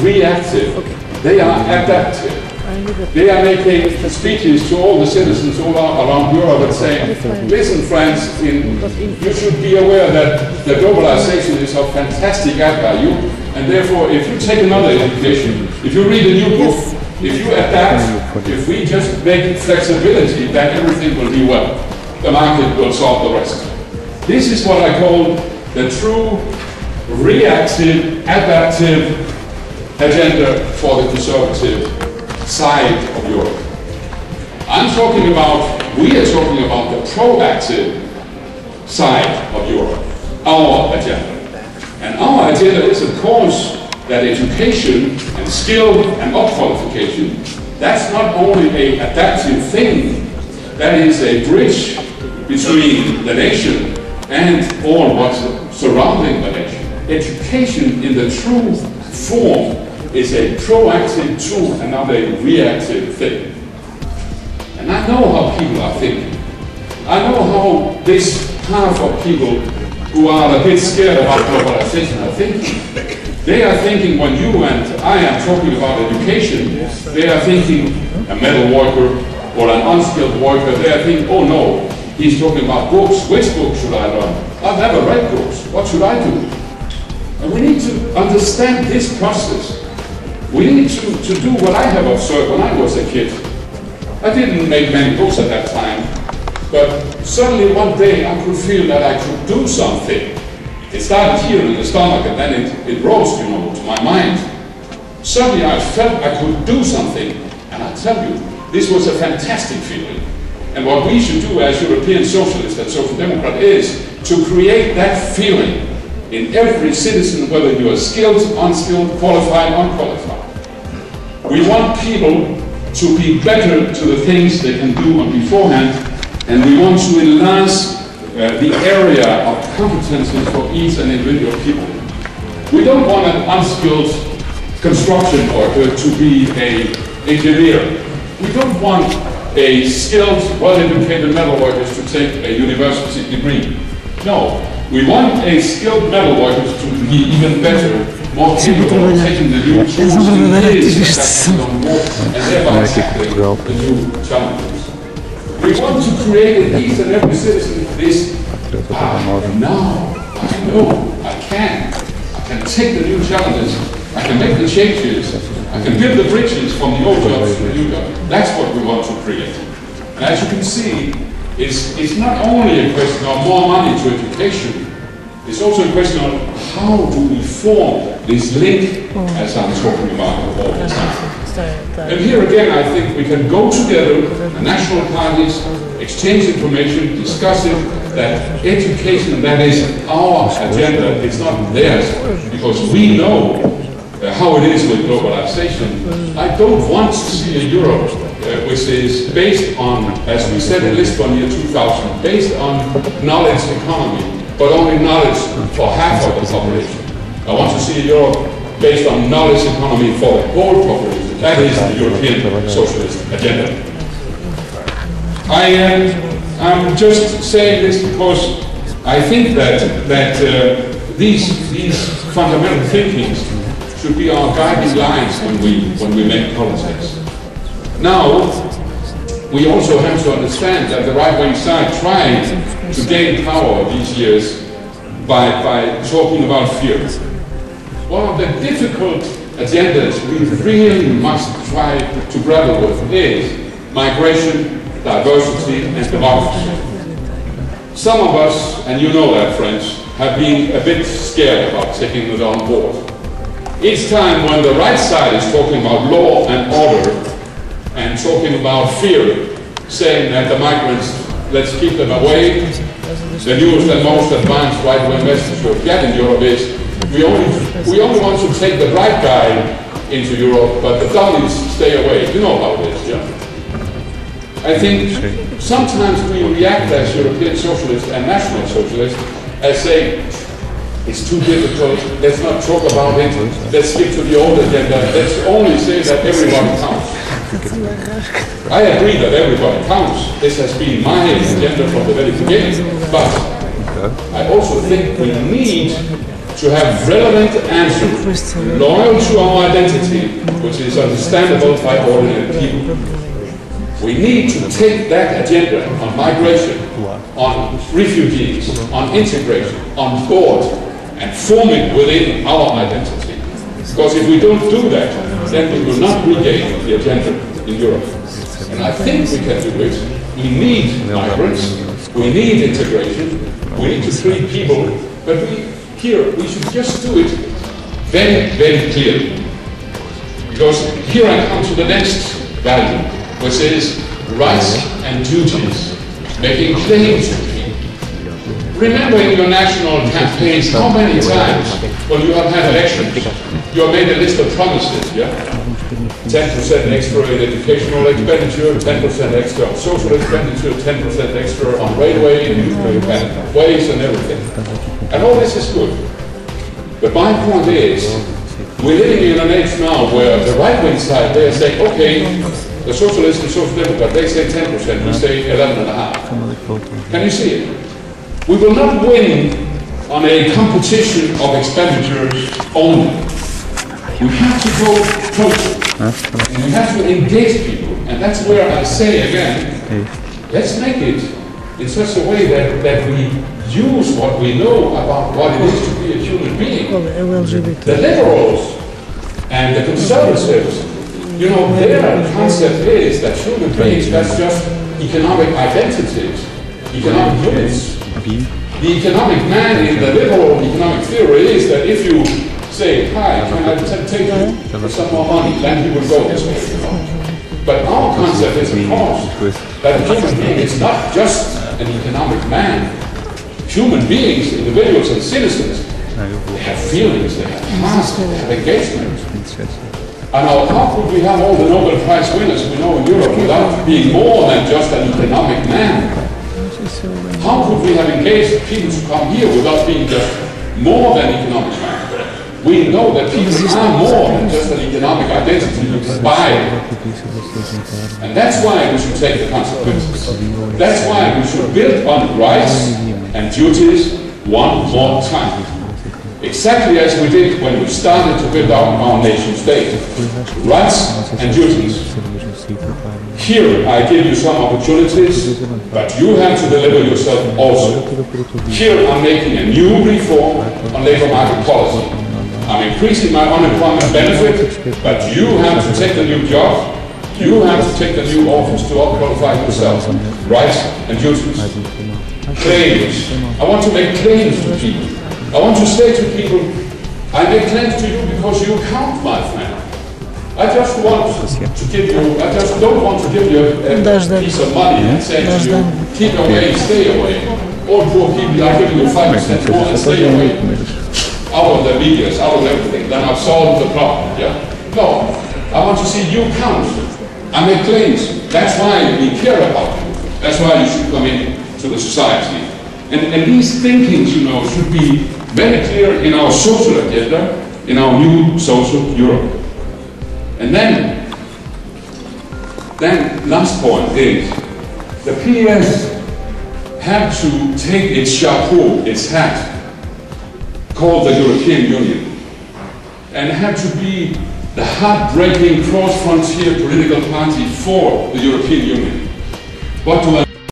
reactive. They are adaptive. They are making speeches to all the citizens all around Europe and saying, listen friends, you should be aware that the globalization is of fantastic add value, and therefore if you take another education, if you read a new book, if you adapt, if we just make flexibility, then everything will be well. The market will solve the rest. This is what I call the true reactive, adaptive agenda for the conservative side of Europe. We are talking about the proactive side of Europe, our agenda. And our agenda is, of course, that education and skill and up-qualification, that's not only an adaptive thing, that is a bridge between the nation and all what's surrounding the nation. Education in the true form is a proactive tool and not a reactive thing. And I know how people are thinking. I know how this half of people who are a bit scared about globalization are thinking. They are thinking, when you and I am talking about education, they are thinking a metal worker or an unskilled worker, they are thinking, oh no, he's talking about books. Which book should I learn? I've never read books. What should I do? And we need to understand this process. We need to do what I have observed when I was a kid. I didn't make many books at that time, but suddenly one day I could feel that I could do something. It started here in the stomach and then it rose, you know, to my mind. Suddenly I felt I could do something, and I tell you, this was a fantastic feeling. And what we should do as European socialists and social democrats is to create that feeling in every citizen, whether you are skilled, unskilled, qualified, unqualified. We want people to be better to the things they can do on beforehand, and we want to enlarge the area of competences for each and individual people. We don't want an unskilled construction worker to be an engineer. We don't want a skilled, well-educated metal worker to take a university degree. No, we want a skilled metal worker to be even better, more capable of taking the new tools and years on work and thereby tackling the new challenges. We want to create in each and every citizen this, now I know I can take the new challenges, I can make the changes, I can build the bridges from the old jobs to the new jobs. That's what we want to create. And as you can see, it's not only a question of more money to education, it's also a question of how do we form this link, as I'm talking about all the time. And here again, I think we can go together, the national parties, exchange information, discuss it, that education, that is our agenda, it's not theirs, because we know how it is with globalization. I don't want to see a Europe which is based on, as we said in Lisbon year 2000, based on knowledge economy, but only knowledge for half of the population. I want to see a Europe based on knowledge economy for the whole population. That is the European socialist agenda. I'm just saying this because I think that these fundamental thinkings should be our guiding lines when we make politics. Now, we also have to understand that the right-wing side tried to gain power these years by talking about fear. One of the difficult agendas we really must try to grapple with is migration, diversity and democracy. Some of us, and you know that, friends, have been a bit scared about taking it on board. Each time when the right side is talking about law and order and talking about fear, saying that the migrants, let's keep them away, the newest and most advanced right-wing message we get in Europe is we only want to take the right guy into Europe, but the dummies stay away. You know how it is, yeah? I think sometimes we react as European socialists and national socialists as saying, it's too difficult, let's not talk about it, let's stick to the old agenda, let's only say that everybody counts. I agree that everybody counts. This has been my agenda from the very beginning, but I also think we need to have relevant answers, loyal to our identity, which is understandable by ordinary people. We need to take that agenda on migration, on refugees, on integration, on board, and form it within our identity. Because if we don't do that, then we will not regain the agenda in Europe. And I think we can do it. We need migrants, we need integration, we need to treat people, but we should just do it very, very clearly. Because here I come to the next value, which is rights and duties, making claims to people. Remember in your national campaigns how many times when you have had elections, you have made a list of promises, yeah? 10% extra in educational expenditure, 10% extra on social expenditure, 10% extra on railway and ways and everything. And all this is good. But my point is, we're living in an age now where the right-wing side, they are saying, okay, the Socialists and Social Democrats, they say 10%, we say 11.5%. Can you see it? We will not win on a competition of expenditures only. We have to go total. And we have to engage people. And that's where I say again, let's make it in such a way that we use what we know about what it is to be a human being. The liberals and the conservatives, you know, their concept is that human beings, that's just economic identities, economic units. The economic man in the liberal economic theory is that if you say, hi, can I take you for some more money, then he will go this way, you know. But our concept is, of course, that a human being is not just an economic man. Human beings, individuals and citizens, they have feelings, they have past, they have engagement. And how could we have all the Nobel Prize winners we know in Europe without being more than just an economic man? How could we have engaged people to come here without being just more than economic man? We know that people are more than just an economic identity you can buy. And that's why we should take the consequences. That's why we should build on rights and duties one more time. Exactly as we did when we started to build our nation state. Rights and duties. Here I give you some opportunities, but you have to deliver yourself also. Here I'm making a new reform on labor market policy. I'm increasing my unemployment benefit, but you have to take the new job. You have to take the new office to qualify yourself. Rights and duties. Claims. I want to make claims to people. I want to say to people, I make claims to you because you count, my friend. I just want to give you, I just don't want to give you a piece of money and say to you, keep away, stay away. All poor people are giving you 5% more and stay away. Out of the medias, out of everything, then I've solved the problem, yeah? No, I want to see you count. I make claims. That's why we care about you. That's why you should come in to the society. And these thinkings, you know, should be very clear in our social agenda, in our new social Europe. And then last point is, the PS have to take its chapeau, its hat, called the European Union, and have to be the heartbreaking cross-frontier political party for the European Union. What do I